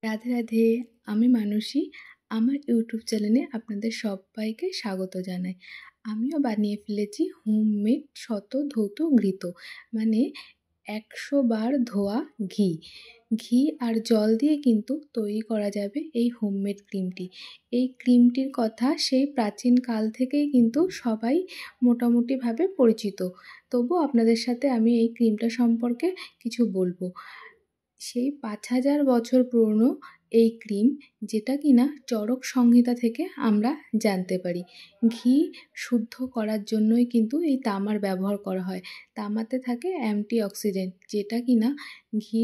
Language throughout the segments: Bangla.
রাধে রাধে, আমি মানসী। আমার ইউটিউব চ্যানেলে আপনাদের সবাইকে স্বাগত জানাই। আমিও বানিয়ে ফেলেছি হোমমেড শতধৌত ঘৃত, মানে 100 বার ধোয়া ঘি। ঘি আর জল দিয়ে কিন্তু তৈরি করা যাবে এই হোমমেড ক্রিমটি। এই ক্রিমটির কথা সেই প্রাচীন কাল থেকেই কিন্তু সবাই মোটামুটিভাবে পরিচিত। তবু আপনাদের সাথে আমি এই ক্রিমটা সম্পর্কে কিছু বলবো। সেই 5000 বছর পুরনো এই ক্রিম, যেটা কিনা চরক সংহিতা থেকে আমরা জানতে পারি। ঘি শুদ্ধ করার জন্যই কিন্তু এই তামার ব্যবহার করা হয়। তামাতে থাকে অ্যান্টিঅক্সিডেন্ট, যেটা কিনা ঘি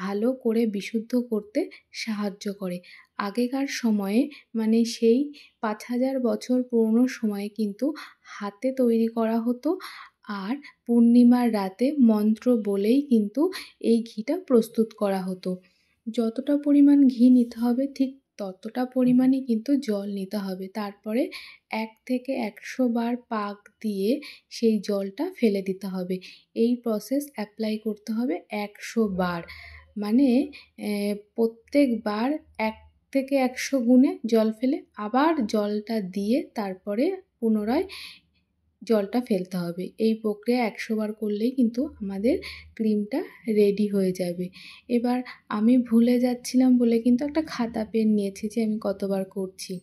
ভালো করে বিশুদ্ধ করতে সাহায্য করে। আগেকার সময়ে, মানে সেই 5000 বছর পুরনো সময়ে কিন্তু হাতে তৈরি করা হতো, আর পূর্ণিমার রাতে মন্ত্র বলেই কিন্তু এই ঘিটা প্রস্তুত করা হতো। যতটা পরিমাণ ঘি নিতে হবে ঠিক ততটা পরিমাণই কিন্তু জল নিতে হবে। তারপরে 1 থেকে 100 বার পাক দিয়ে সেই জলটা ফেলে দিতে হবে। এই প্রসেস অ্যাপ্লাই করতে হবে 100 বার। মানে প্রত্যেকবার 1 থেকে 100 গুণে জল ফেলে আবার জলটা দিয়ে তারপরে পুনরায় জলটা ফেলতে হবে। এই প্রক্রিয়া 100 বার করলেই কিন্তু আমাদের ক্রিমটা রেডি হয়ে যাবে। এবার আমি ভুলে যাচ্ছিলাম বলে কিন্তু একটা খাতা পেন নিয়েছি যে আমি কতবার করছি।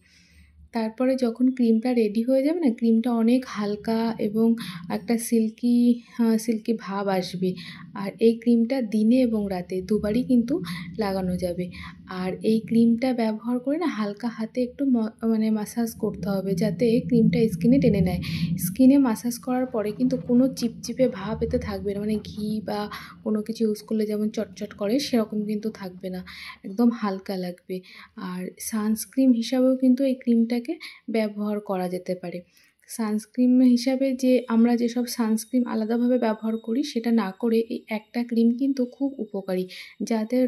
তারপরে যখন ক্রিমটা রেডি হয়ে যাবে না, ক্রিমটা অনেক হালকা এবং একটা সিল্কি ভাব আসবে। আর এই ক্রিমটা দিনে এবং রাতে দুবারই কিন্তু লাগানো যাবে। আর এই ক্রিমটা ব্যবহার করে না হালকা হাতে একটু মাসাজ করতে হবে, যাতে ক্রিমটা স্কিনে টেনে নেয়। স্কিনে মাসাজ করার পরে কিন্তু কোনো চিপচিপে ভাব এতে থাকবে না, মানে ঘি বা কোনো কিছু ইউজ করলে যেমন চটচট করে সেরকম কিন্তু থাকবে না, একদম হালকা লাগবে। আর সানস্ক্রিন হিসাবেও কিন্তু এই ক্রিমটাকে ব্যবহার করা যেতে পারে। সানস্ক্রিন হিসাবে যে আমরা যেসব সানস্ক্রিন আলাদাভাবে ব্যবহার করি সেটা না করে এই একটা ক্রিম কিন্তু খুব উপকারী। যাদের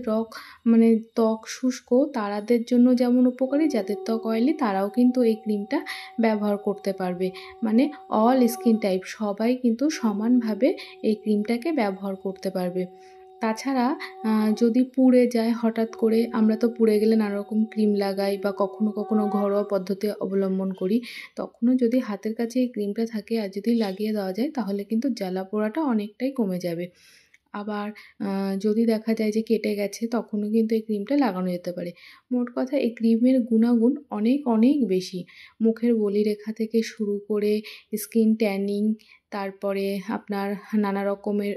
ত্বক শুষ্ক তাদের জন্য যেমন উপকারী, যাদের ত্বক অয়েলি তারাও কিন্তু এই ক্রিমটা ব্যবহার করতে পারবে। মানে অল স্কিন টাইপ সবাই কিন্তু সমানভাবে এই ক্রিমটাকে ব্যবহার করতে পারবে। তাছাড়া যদি পুড়ে যায় হঠাৎ করে, আমরা তো পুড়ে গেলে নানারকম ক্রিম লাগাই বা কখনো কখনো ঘরোয়া পদ্ধতি অবলম্বন করি, তখনও যদি হাতের কাছে এই ক্রিমটা থাকে আর যদি লাগিয়ে দেওয়া যায় তাহলে কিন্তু জ্বালা পোড়াটা অনেকটাই কমে যাবে। আবার যদি দেখা যায় যে কেটে গেছে তখনও কিন্তু এই ক্রিমটা লাগানো যেতে পারে। মোট কথা এই ক্রিমের গুণাগুণ অনেক অনেক বেশি। মুখের বলিরেখা থেকে শুরু করে স্কিন ট্যানিং, তারপরে আপনার নানা রকমের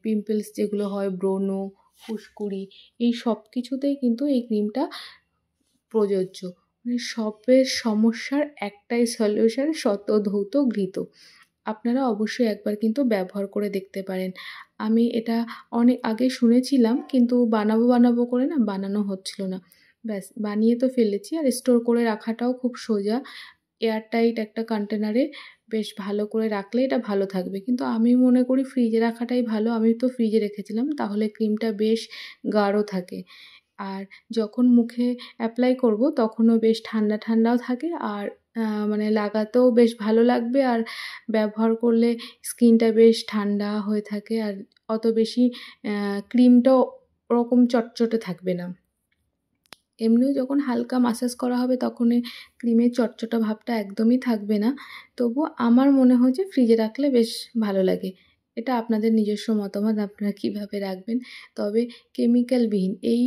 পিম্পলস যেগুলো হয়, ব্রণ, ফুসকুড়ি, এই সব কিছুতেই কিন্তু এই ক্রিমটা প্রযোজ্য। মানে সবের সমস্যার একটাই সলিউশন, শতধৌত ঘৃত। আপনারা অবশ্যই একবার কিন্তু ব্যবহার করে দেখতে পারেন। আমি এটা অনেক আগে শুনেছিলাম, কিন্তু বানাবো করে না বানানো হচ্ছিল না। ব্যাস বানিয়ে তো ফেলেছি। আর স্টোর করে রাখাটাও খুব সোজা। এয়ারটাইট একটা কন্টেনারে বেশ ভালো করে রাখলে এটা ভালো থাকবে। কিন্তু আমি মনে করি ফ্রিজে রাখাটাই ভালো। আমি তো ফ্রিজে রেখেছিলাম, তাহলে ক্রিমটা বেশ গাঢ় থাকে। আর যখন মুখে অ্যাপ্লাই করব তখনও বেশ ঠান্ডা ঠান্ডাও থাকে, আর লাগাতেও বেশ ভালো লাগবে। আর ব্যবহার করলে স্কিনটা বেশ ঠান্ডা হয়ে থাকে, আর অত বেশি ক্রিমটাও ওরকম চটচটে থাকবে না। এমনিও যখন হালকা মাসাজ করা হবে তখন এই ক্রিমের চটচটা ভাবটা একদমই থাকবে না। তবুও আমার মনে হয় যে ফ্রিজে রাখলে বেশ ভালো লাগে। এটা আপনাদের নিজস্ব মতামত, আপনারা কীভাবে রাখবেন। তবে কেমিক্যালবিহীন এই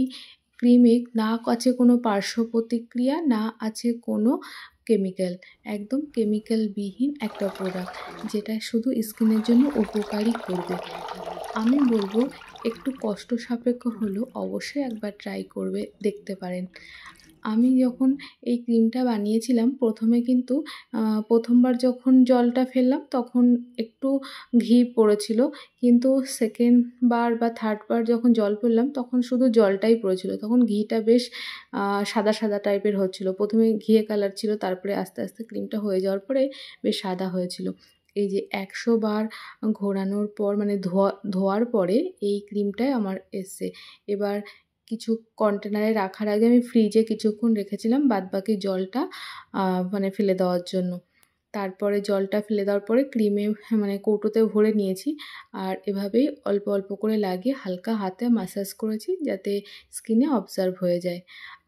ক্রিমে না আছে কোনো পার্শ্ব প্রতিক্রিয়া, না আছে কোনো কেমিক্যাল। একদম কেমিক্যালবিহীন একটা প্রোডাক্ট, যেটা শুধু স্কিনের জন্য উপকারই করবে। আমি বলবো একটু কষ্ট সাপেক্ষ হলেও অবশ্যই একবার ট্রাই করবে দেখতে পারেন। আমি যখন এই ক্রিমটা বানিয়েছিলাম প্রথমে কিন্তু প্রথমবার যখন জলটা ফেললাম তখন একটু ঘি পড়েছিল, কিন্তু সেকেন্ড বার বা থার্ড বার যখন জল ফেললাম তখন শুধু জলটাই পড়েছিল। তখন ঘিটা বেশ সাদা সাদা টাইপের হচ্ছিলো। প্রথমে ঘিয়ে কালার ছিল, তারপরে আস্তে আস্তে ক্রিমটা হয়ে যাওয়ার পরে বেশ সাদা হয়েছিল। এই যে 100 বার ঘোরানোর পর, মানে ধোয়ার পরে এই ক্রিমটাই আমার এসছে। এবার কিছু কন্টেনারে রাখার আগে আমি ফ্রিজে কিছুক্ষণ রেখেছিলাম বাদবাকি জলটা ফেলে দেওয়ার জন্য। তারপরে জলটা ফেলে দেওয়ার পরে ক্রিমে মানে কৌটোতে ভরে নিয়েছি। আর এভাবেই অল্প অল্প করে লাগিয়ে হালকা হাতে ম্যাসাজ করেছি যাতে স্কিনে অবজার্ভ হয়ে যায়।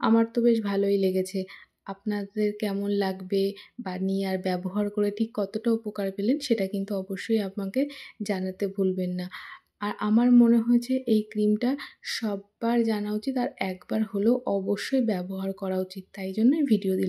আমার তো বেশ ভালোই লেগেছে। আপনাদের কেমন লাগবে বানিয়ে আর ব্যবহার করে ঠিক কতটা উপকার পেলেন সেটা কিন্তু অবশ্যই আমাকে জানাতে ভুলবেন না। আর আমার মনে হয়েছে এই ক্রিমটা সব্বার জানা উচিত আর একবার হলেও অবশ্যই ব্যবহার করা উচিত। তাই জন্যই ভিডিও দিলাম।